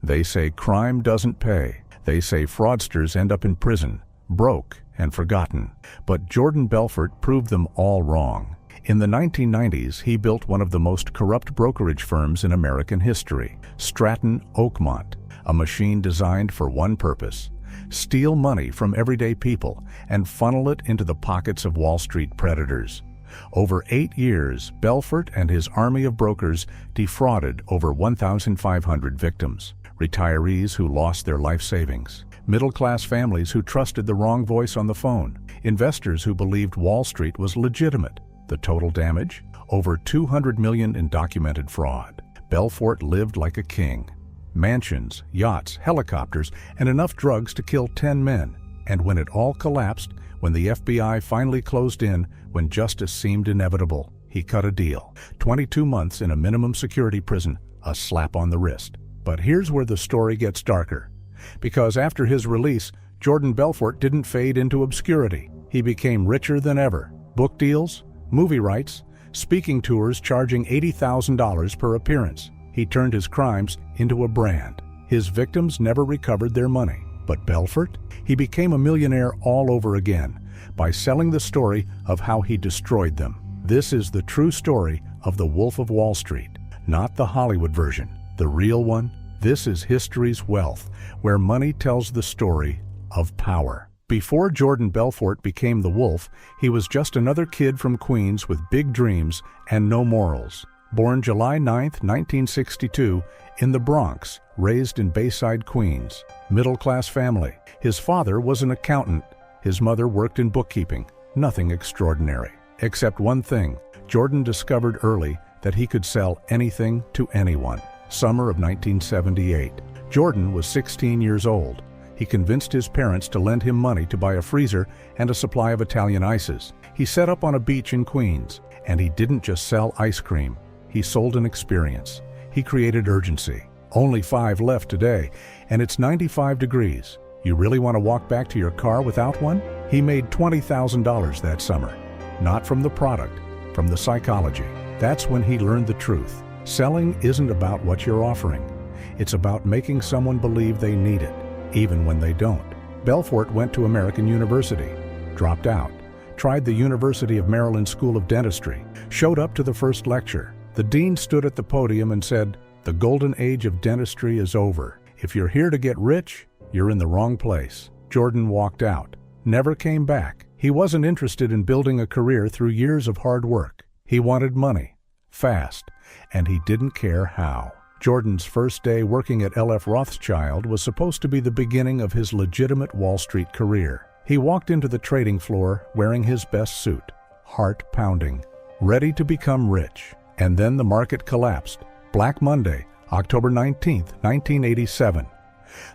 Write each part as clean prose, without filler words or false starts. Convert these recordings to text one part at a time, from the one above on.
They say crime doesn't pay. They say fraudsters end up in prison, broke and forgotten. But Jordan Belfort proved them all wrong. In the 1990s, he built one of the most corrupt brokerage firms in American history, Stratton Oakmont, a machine designed for one purpose: steal money from everyday people and funnel it into the pockets of Wall Street predators. Over 8 years, Belfort and his army of brokers defrauded over 1,500 victims, retirees who lost their life savings, middle-class families who trusted the wrong voice on the phone, investors who believed Wall Street was legitimate. The total damage? Over $200 million in documented fraud. Belfort lived like a king. Mansions, yachts, helicopters, and enough drugs to kill 10 men. And when it all collapsed, when the FBI finally closed in, when justice seemed inevitable, he cut a deal. 22 months in a minimum security prison, a slap on the wrist. But here's where the story gets darker. Because after his release, Jordan Belfort didn't fade into obscurity. He became richer than ever. Book deals, movie rights, speaking tours charging $80,000 per appearance. He turned his crimes into a brand. His victims never recovered their money. But Belfort? He became a millionaire all over again by selling the story of how he destroyed them. This is the true story of the Wolf of Wall Street, not the Hollywood version. The real one? This is history's wealth, where money tells the story of power. Before Jordan Belfort became the Wolf, he was just another kid from Queens with big dreams and no morals. Born July 9, 1962, in the Bronx, raised in Bayside, Queens. Middle-class family. His father was an accountant. His mother worked in bookkeeping. Nothing extraordinary. Except one thing. Jordan discovered early that he could sell anything to anyone. Summer of 1978. Jordan was 16 years old. He convinced his parents to lend him money to buy a freezer and a supply of Italian ices. He set up on a beach in Queens, and he didn't just sell ice cream. He sold an experience. He created urgency. Only 5 left today, and it's 95 degrees. You really want to walk back to your car without one? He made $20,000 that summer. Not from the product, from the psychology. That's when he learned the truth. Selling isn't about what you're offering. It's about making someone believe they need it, even when they don't. Belfort went to American University, dropped out, tried the University of Maryland School of Dentistry, showed up to the first lecture. The dean stood at the podium and said, "The golden age of dentistry is over. If you're here to get rich, you're in the wrong place." Jordan walked out, never came back. He wasn't interested in building a career through years of hard work. He wanted money, fast, and he didn't care how. Jordan's first day working at L.F. Rothschild was supposed to be the beginning of his legitimate Wall Street career. He walked into the trading floor wearing his best suit, heart pounding, ready to become rich. And then the market collapsed. Black Monday, October 19, 1987.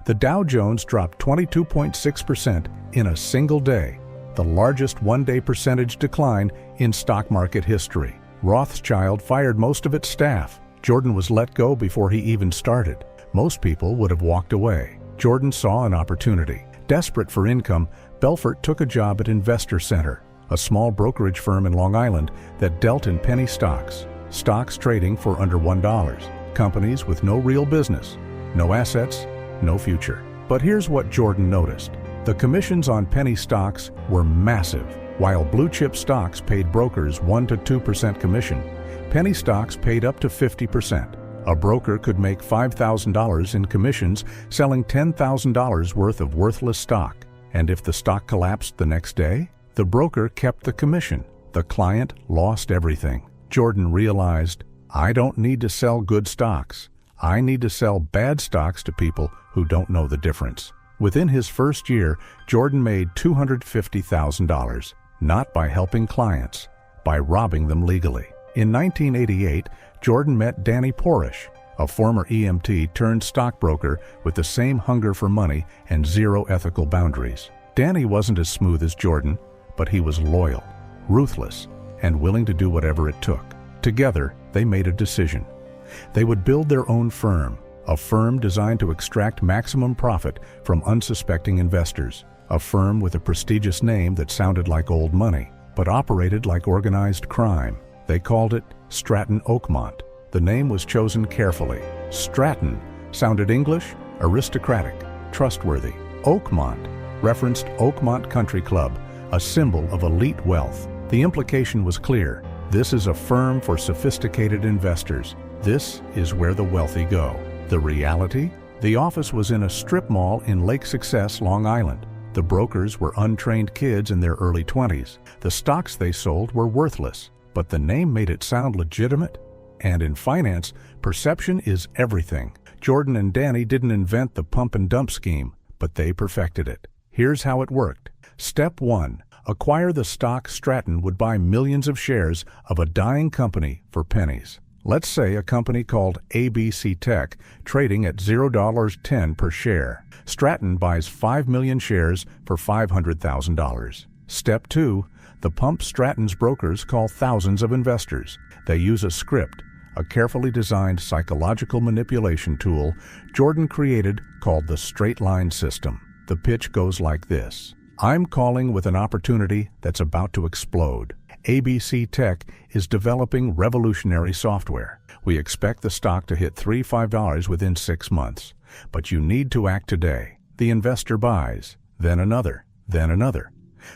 The Dow Jones dropped 22.6% in a single day, the largest one-day percentage decline in stock market history. Rothschild fired most of its staff. Jordan was let go before he even started. Most people would have walked away. Jordan saw an opportunity. Desperate for income, Belfort took a job at Investor Center, a small brokerage firm in Long Island that dealt in penny stocks. Stocks trading for under $1. Companies with no real business, no assets, no future. But here's what Jordan noticed. The commissions on penny stocks were massive. While blue-chip stocks paid brokers 1 to 2% commission, penny stocks paid up to 50%. A broker could make $5,000 in commissions selling $10,000 worth of worthless stock. And if the stock collapsed the next day, the broker kept the commission. The client lost everything. Jordan realized, I don't need to sell good stocks. I need to sell bad stocks to people who don't know the difference. Within his first year, Jordan made $250,000, not by helping clients, by robbing them legally. In 1988, Jordan met Danny Porish, a former EMT turned stockbroker with the same hunger for money and zero ethical boundaries. Danny wasn't as smooth as Jordan, but he was loyal, ruthless, and willing to do whatever it took. Together, they made a decision. They would build their own firm, a firm designed to extract maximum profit from unsuspecting investors, a firm with a prestigious name that sounded like old money, but operated like organized crime. They called it Stratton Oakmont. The name was chosen carefully. Stratton Sounded English, aristocratic, trustworthy. Oakmont referenced Oakmont Country Club, a symbol of elite wealth. The implication was clear. This is a firm for sophisticated investors. This is where the wealthy go. The reality? The office was in a strip mall in Lake Success, Long Island. The brokers were untrained kids in their early 20s. The stocks they sold were worthless, but the name made it sound legitimate. And in finance, perception is everything. Jordan and Danny didn't invent the pump and dump scheme, but they perfected it. Here's how it worked. Step 1. Acquire the stock. Stratton would buy millions of shares of a dying company for pennies. Let's say a company called ABC Tech, trading at $0.10 per share. Stratton buys 5 million shares for $500,000. Step 2. The pump. Stratton's brokers call thousands of investors. They use a script, a carefully designed psychological manipulation tool Jordan created called the straight line system. The pitch goes like this. I'm calling with an opportunity that's about to explode. ABC Tech is developing revolutionary software. We expect the stock to hit $5 within 6 months. But you need to act today. The investor buys, then another, then another.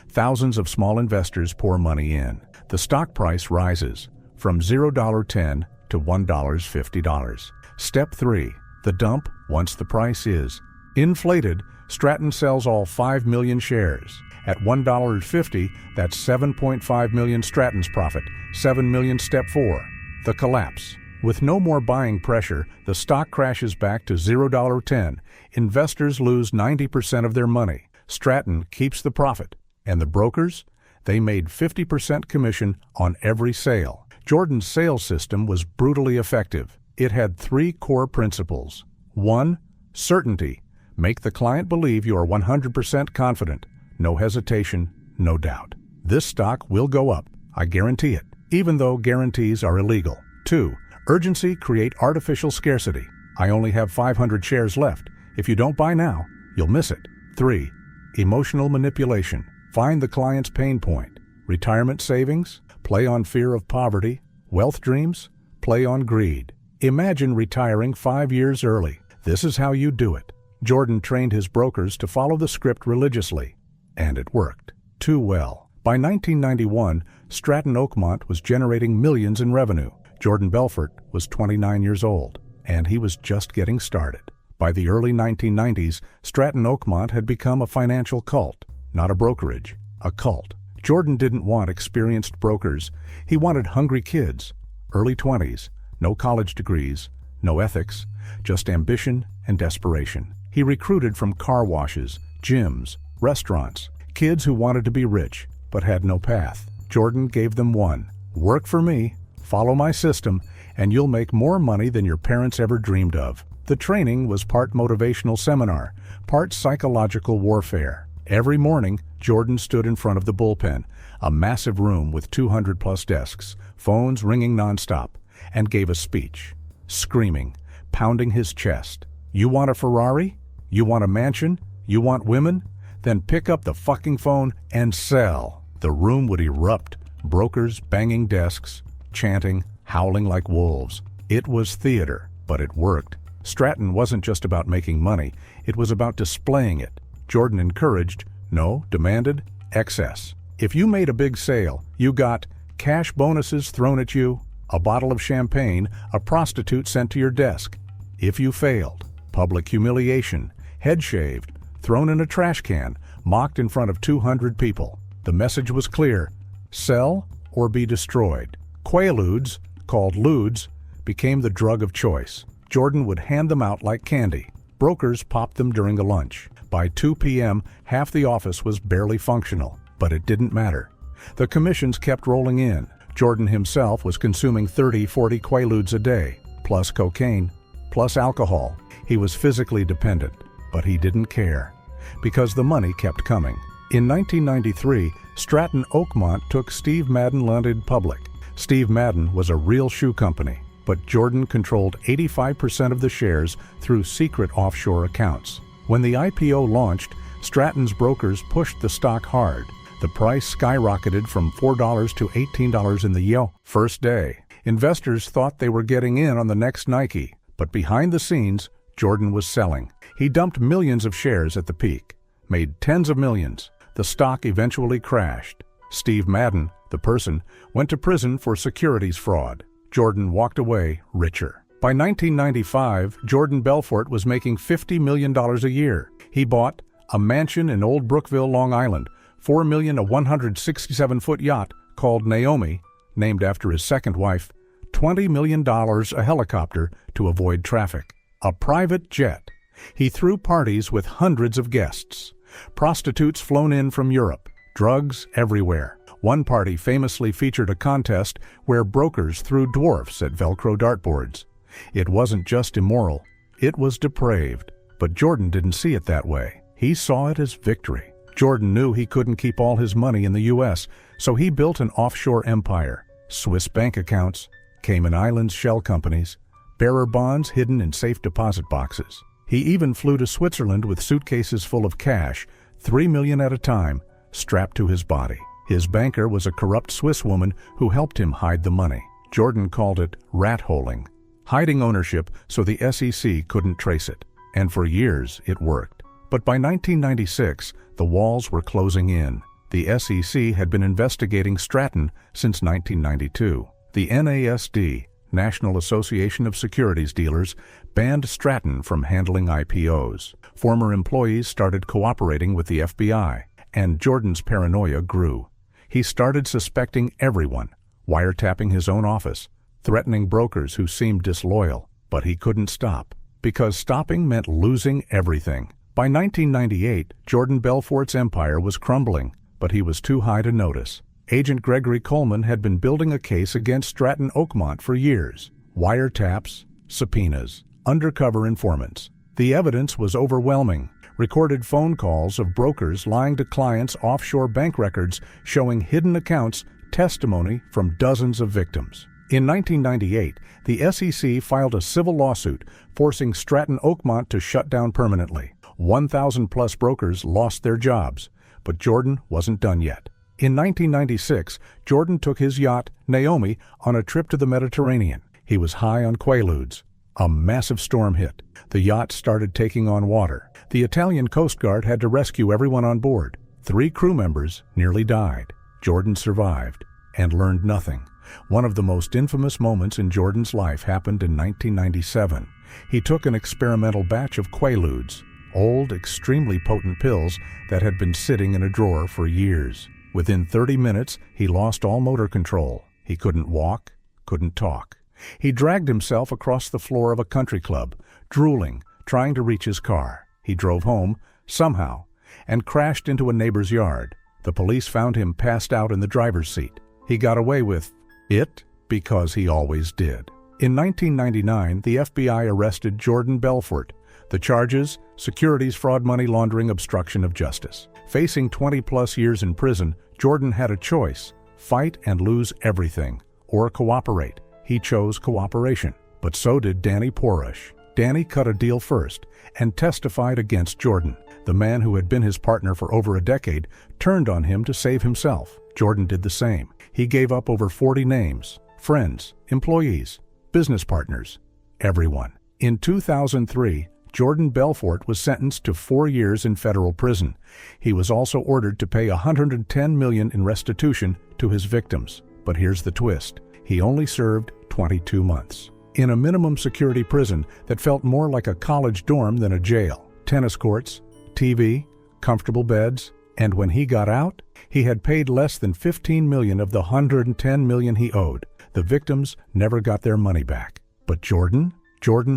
Thousands of small investors pour money in. The stock price rises from $0.10 to $1.50. Step 3. The dump. Once the price is inflated, Stratton sells all 5 million shares. At $1.50, that's 7.5 million. Stratton's profit, 7 million. Step 4. The collapse. With no more buying pressure, the stock crashes back to $0.10. Investors lose 90% of their money. Stratton keeps the profit. And the brokers? They made 50% commission on every sale. Jordan's sales system was brutally effective. It had 3 core principles. 1. Certainty. Make the client believe you are 100% confident. No hesitation, no doubt. This stock will go up. I guarantee it, even though guarantees are illegal. 2. Urgency. Create artificial scarcity. I only have 500 shares left. If you don't buy now, you'll miss it. 3. Emotional manipulation. Find the client's pain point. Retirement savings. Play on fear of poverty. Wealth dreams. Play on greed. Imagine retiring 5 years early. This is how you do it. Jordan trained his brokers to follow the script religiously, and it worked too well. By 1991, Stratton Oakmont was generating millions in revenue. Jordan Belfort was 29 years old, and he was just getting started. By the early 1990s, Stratton Oakmont had become a financial cult, not a brokerage, a cult. Jordan didn't want experienced brokers. He wanted hungry kids, early 20s, no college degrees, no ethics, just ambition and desperation. He recruited from car washes, gyms, restaurants, kids who wanted to be rich but had no path. Jordan gave them one. Work for me, follow my system, and you'll make more money than your parents ever dreamed of. The training was part motivational seminar, part psychological warfare. Every morning, Jordan stood in front of the bullpen, a massive room with 200+ desks, phones ringing nonstop, and gave a speech, screaming, pounding his chest. You want a Ferrari? You want a mansion? You want women? Then pick up the fucking phone and sell. The room would erupt, brokers banging desks, chanting, howling like wolves. It was theater, but it worked. Stratton wasn't just about making money, it was about displaying it. Jordan encouraged, no, demanded, excess. If you made a big sale, you got cash bonuses thrown at you, a bottle of champagne, a prostitute sent to your desk. If you failed, public humiliation, head shaved, thrown in a trash can, mocked in front of 200 people. The message was clear: sell or be destroyed. Quaaludes, called ludes, became the drug of choice. Jordan would hand them out like candy. Brokers popped them during a lunch. By 2 p.m., half the office was barely functional, but it didn't matter. The commissions kept rolling in. Jordan himself was consuming 30-40 Quaaludes a day, plus cocaine, plus alcohol. He was physically dependent, but he didn't care, because the money kept coming. In 1993, Stratton Oakmont took Steve Madden Limited public. Steve Madden was a real shoe company, but Jordan controlled 85% of the shares through secret offshore accounts. When the IPO launched, Stratton's brokers pushed the stock hard. The price skyrocketed from $4 to $18 in the first day. Investors thought they were getting in on the next Nike, but behind the scenes, Jordan was selling. He dumped millions of shares at the peak, made tens of millions. The stock eventually crashed. Steve Madden, the person, went to prison for securities fraud. Jordan walked away richer. By 1995, Jordan Belfort was making $50 million a year. He bought a mansion in Old Brookville, Long Island, $4 million a 167-foot yacht called Naomi, named after his second wife, $20 million a helicopter to avoid traffic, a private jet. He threw parties with hundreds of guests, prostitutes flown in from Europe, drugs everywhere. One party famously featured a contest where brokers threw dwarfs at Velcro dartboards. It wasn't just immoral, it was depraved. But Jordan didn't see it that way. He saw it as victory. Jordan knew he couldn't keep all his money in the U.S., so he built an offshore empire. Swiss bank accounts, Cayman Islands shell companies, bearer bonds hidden in safe deposit boxes. He even flew to Switzerland with suitcases full of cash, $3 million at a time, strapped to his body. His banker was a corrupt Swiss woman who helped him hide the money. Jordan called it rat-holing, hiding ownership so the SEC couldn't trace it. And for years, it worked. But by 1996, the walls were closing in. The SEC had been investigating Stratton since 1992. The NASD, National Association of Securities Dealers, banned Stratton from handling IPOs. Former employees started cooperating with the FBI, and Jordan's paranoia grew. He started suspecting everyone, wiretapping his own office, threatening brokers who seemed disloyal. But he couldn't stop, because stopping meant losing everything. By 1998, Jordan Belfort's empire was crumbling, but he was too high to notice. Agent Gregory Coleman had been building a case against Stratton Oakmont for years. Wiretaps, subpoenas, undercover informants. The evidence was overwhelming. Recorded phone calls of brokers lying to clients' offshore bank records showing hidden accounts, testimony from dozens of victims. In 1998, the SEC filed a civil lawsuit forcing Stratton Oakmont to shut down permanently. 1,000-plus brokers lost their jobs, but Jordan wasn't done yet. In 1996, Jordan took his yacht, Naomi, on a trip to the Mediterranean. He was high on Quaaludes. A massive storm hit. The yacht started taking on water. The Italian Coast Guard had to rescue everyone on board. 3 crew members nearly died. Jordan survived and learned nothing. One of the most infamous moments in Jordan's life happened in 1997. He took an experimental batch of Quaaludes, old, extremely potent pills that had been sitting in a drawer for years. Within 30 minutes, he lost all motor control. He couldn't walk, couldn't talk. He dragged himself across the floor of a country club, drooling, trying to reach his car. He drove home, somehow, and crashed into a neighbor's yard. The police found him passed out in the driver's seat. He got away with it because he always did. In 1999, the FBI arrested Jordan Belfort. The charges: securities fraud, money laundering, obstruction of justice. Facing 20-plus years in prison, Jordan had a choice: fight and lose everything, or cooperate. He chose cooperation. But so did Danny Porush. Danny cut a deal first and testified against Jordan. The man who had been his partner for over a decade turned on him to save himself. Jordan did the same. He gave up over 40 names, friends, employees, business partners, everyone. In 2003, Jordan Belfort was sentenced to 4 years in federal prison. He was also ordered to pay $110 million in restitution to his victims. But here's the twist: he only served 22 months. In a minimum security prison that felt more like a college dorm than a jail. Tennis courts, TV, comfortable beds, and when he got out, he had paid less than $15 million of the $110 million he owed. The victims never got their money back. But Jordan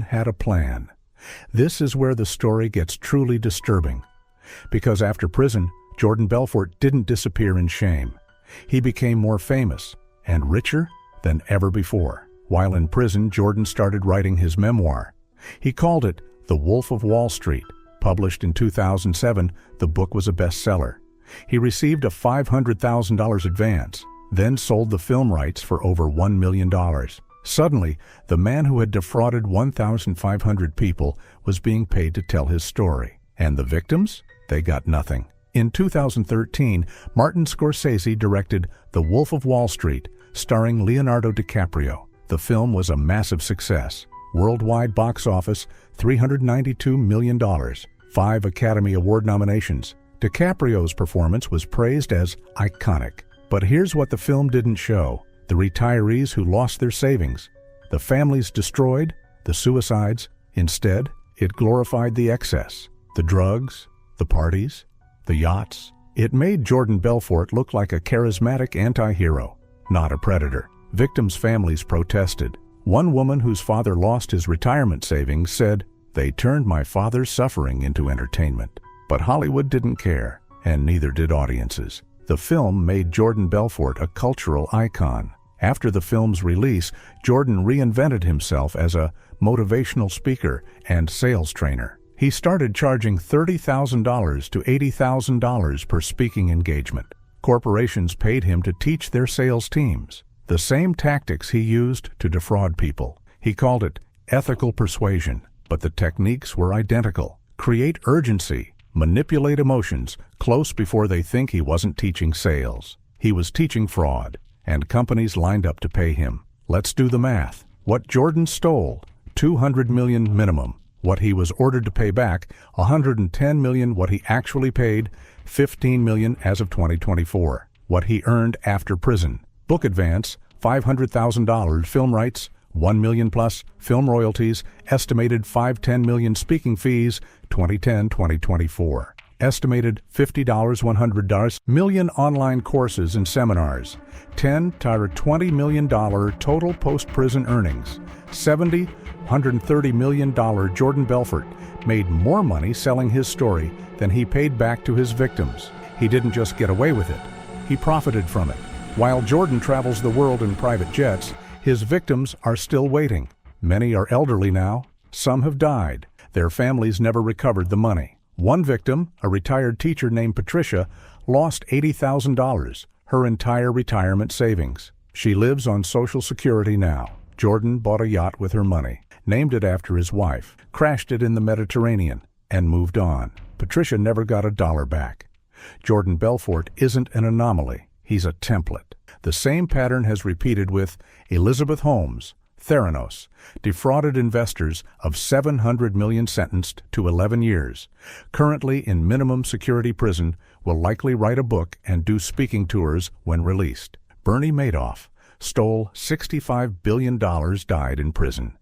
had a plan. This is where the story gets truly disturbing. Because after prison, Jordan Belfort didn't disappear in shame. He became more famous and richer than ever before. While in prison, Jordan started writing his memoir. He called it The Wolf of Wall Street. Published in 2007, the book was a bestseller. He received a $500,000 advance, then sold the film rights for over $1 million. Suddenly, the man who had defrauded 1,500 people was being paid to tell his story. And the victims? They got nothing. In 2013, Martin Scorsese directed The Wolf of Wall Street, starring Leonardo DiCaprio. The film was a massive success. Worldwide box office, $392 million. 5 Academy Award nominations. DiCaprio's performance was praised as iconic. But here's what the film didn't show: the retirees who lost their savings, the families destroyed, the suicides. Instead, it glorified the excess, the drugs, the parties, the yachts. It made Jordan Belfort look like a charismatic anti-hero, not a predator. Victims' families protested. One woman whose father lost his retirement savings said, "They turned my father's suffering into entertainment." But Hollywood didn't care, and neither did audiences. The film made Jordan Belfort a cultural icon. After the film's release, Jordan reinvented himself as a motivational speaker and sales trainer. He started charging $30,000 to $80,000 per speaking engagement. Corporations paid him to teach their sales teams the same tactics he used to defraud people. He called it ethical persuasion, but the techniques were identical. Create urgency, manipulate emotions close before they think he wasn't teaching sales. He was teaching fraud, and companies lined up to pay him. Let's do the math. What Jordan stole, $200 million minimum. What he was ordered to pay back, $110 million. What he actually paid, $15 million as of 2024. What he earned after prison. Book advance, $500,000. Film rights, $1 million plus. Film royalties, estimated $5-10 million. Speaking fees, 2010-2024. Estimated $50, $100 million. Online courses and seminars, $10-20 million total post-prison earnings. $130 million. Jordan Belfort made more money selling his story than he paid back to his victims. He didn't just get away with it, he profited from it. While Jordan travels the world in private jets, his victims are still waiting. Many are elderly now, some have died. Their families never recovered the money. One victim, a retired teacher named Patricia, lost $80,000, her entire retirement savings. She lives on Social Security now. Jordan bought a yacht with her money, named it after his wife, crashed it in the Mediterranean, and moved on. Patricia never got a dollar back. Jordan Belfort isn't an anomaly, he's a template. The same pattern has repeated with Elizabeth Holmes, Theranos, defrauded investors of $700 million, sentenced to 11 years. Currently in minimum security prison, will likely write a book and do speaking tours when released. Bernie Madoff stole $65 billion, died in prison.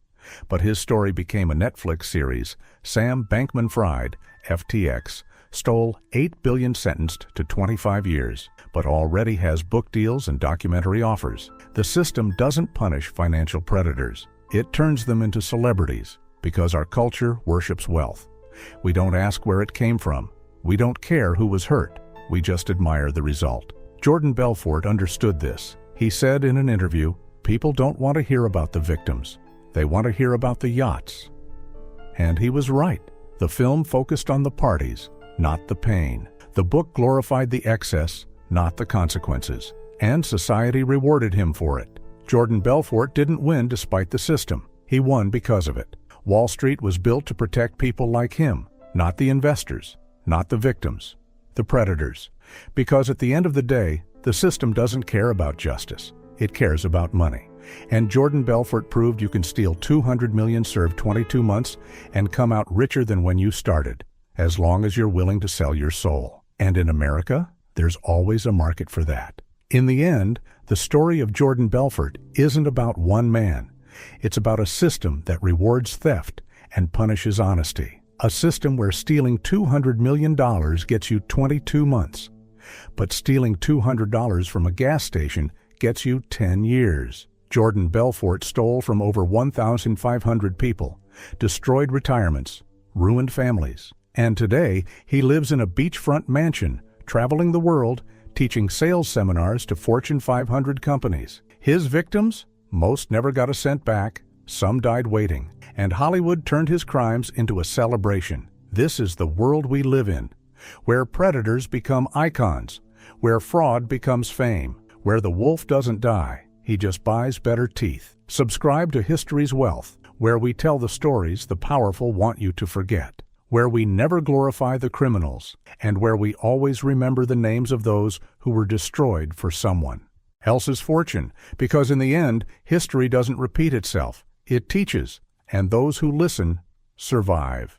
But his story became a Netflix series. Sam Bankman-Fried, FTX, stole $8 billion, sentenced to 25 years, but already has book deals and documentary offers. The system doesn't punish financial predators. It turns them into celebrities, because our culture worships wealth. We don't ask where it came from. We don't care who was hurt. We just admire the result. Jordan Belfort understood this. He said in an interview, "People don't want to hear about the victims. They want to hear about the yachts." And he was right. The film focused on the parties, not the pain. The book glorified the excess, not the consequences. And society rewarded him for it. Jordan Belfort didn't win despite the system. He won because of it. Wall Street was built to protect people like him, not the investors, not the victims, the predators. Because at the end of the day, the system doesn't care about justice. It cares about money. And Jordan Belfort proved you can steal $200 million, serve 22 months, and come out richer than when you started, as long as you're willing to sell your soul. And in America, there's always a market for that. In the end, the story of Jordan Belfort isn't about one man. It's about a system that rewards theft and punishes honesty. A system where stealing $200 million gets you 22 months. But stealing $200 from a gas station gets you 10 years. Jordan Belfort stole from over 1,500 people, destroyed retirements, ruined families. And today, he lives in a beachfront mansion, traveling the world, teaching sales seminars to Fortune 500 companies. His victims? Most never got a cent back, some died waiting. And Hollywood turned his crimes into a celebration. This is the world we live in, where predators become icons, where fraud becomes fame, where the wolf doesn't die, he just buys better teeth. Subscribe to History's Wealth, where we tell the stories the powerful want you to forget, where we never glorify the criminals, and where we always remember the names of those who were destroyed for someone else's fortune, because in the end, history doesn't repeat itself. It teaches, and those who listen survive.